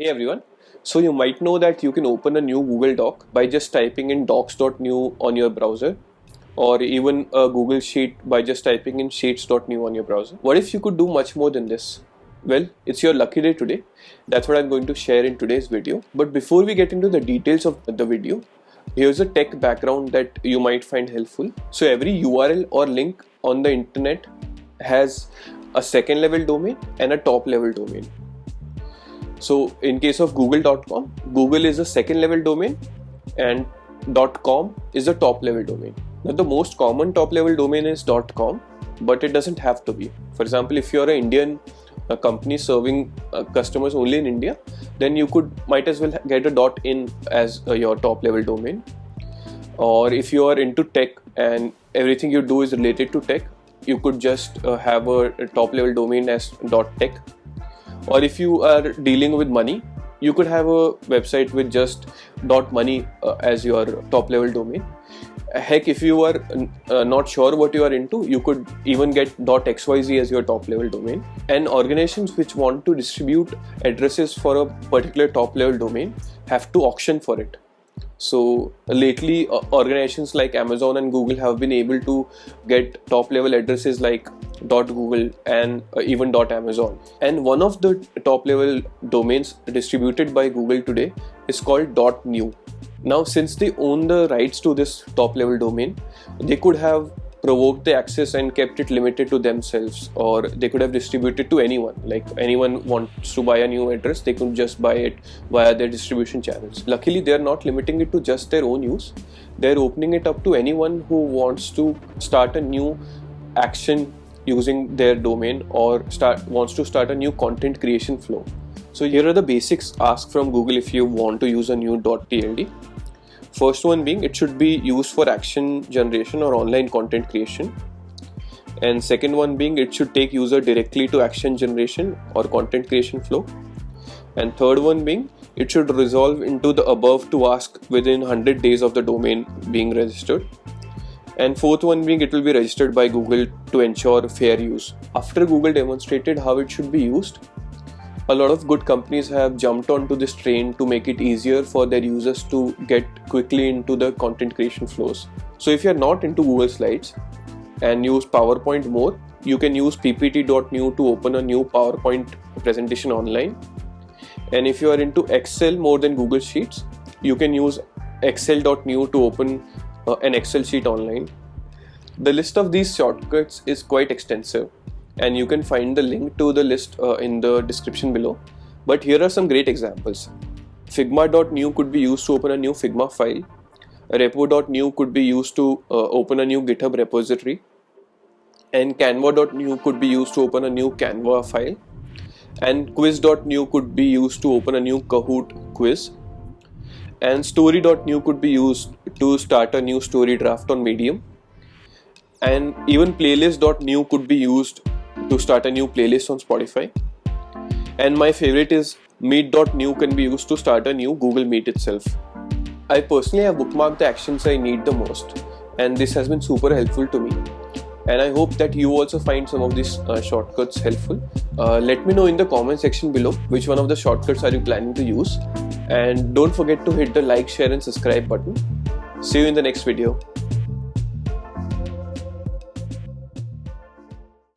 Hey everyone. So you might know that you can open a new Google Doc by just typing in docs.new on your browser, or even a Google Sheet by just typing in sheets.new on your browser. What if you could do much more than this? Well, it's your lucky day today. That's what I'm going to share in today's video. But before we get into the details of the video, here's a tech background that you might find helpful. So every URL or link on the internet has a second level domain and a top level domain. So in case of google.com, Google is a second level domain and .com is a top level domain. Now the most common top level domain is .com, but it doesn't have to be. For example, if you're an Indian company serving customers only in India, then you might as well get a .in as your top level domain. Or if you are into tech and everything you do is related to tech, you could just have a top level domain as .tech. Or if you are dealing with money, you could have a website with just .money as your top level domain. Heck, if you are not sure what you are into, you could even get .xyz as your top level domain. And organizations which want to distribute addresses for a particular top level domain have to auction for it. So lately, organizations like Amazon and Google have been able to get top level addresses like .google and even .amazon. And one of the top level domains distributed by Google today is called .new. Now, since they own the rights to this top level domain, they could have provoked the access and kept it limited to themselves, or they could have distributed to anyone. Like anyone wants to buy a new address, they could just buy it via their distribution channels. Luckily, they are not limiting it to just their own use. They're opening it up to anyone who wants to start a new action using their domain or wants to start a new content creation flow. So here are the basics asked from Google if you want to use a new .tld. First one being, it should be used for action generation or online content creation. And second one being, it should take user directly to action generation or content creation flow. And third one being, it should resolve into the above to ask within 100 days of the domain being registered. And fourth one being, it will be registered by Google to ensure fair use. After Google demonstrated how it should be used, a lot of good companies have jumped onto this train to make it easier for their users to get quickly into the content creation flows. So if you're not into Google Slides and use PowerPoint more, you can use ppt.new to open a new PowerPoint presentation online. And if you are into Excel more than Google Sheets, you can use excel.new to open an Excel sheet online. The list of these shortcuts is quite extensive, and you can find the link to the list in the description below. But here are some great examples. Figma.new could be used to open a new Figma file. Repo.new could be used to open a new GitHub repository. And Canva.new could be used to open a new Canva file. And Quiz.new could be used to open a new Kahoot quiz. And Story.new could be used to start a new story draft on Medium. And even Playlist.new could be used to start a new playlist on Spotify. And my favorite is Meet.new can be used to start a new Google Meet itself. I personally have bookmarked the actions I need the most, and this has been super helpful to me. And I hope that you also find some of these shortcuts helpful. Let me know in the comment section below which one of the shortcuts are you planning to use. And don't forget to hit the like, share and subscribe button. See you in the next video.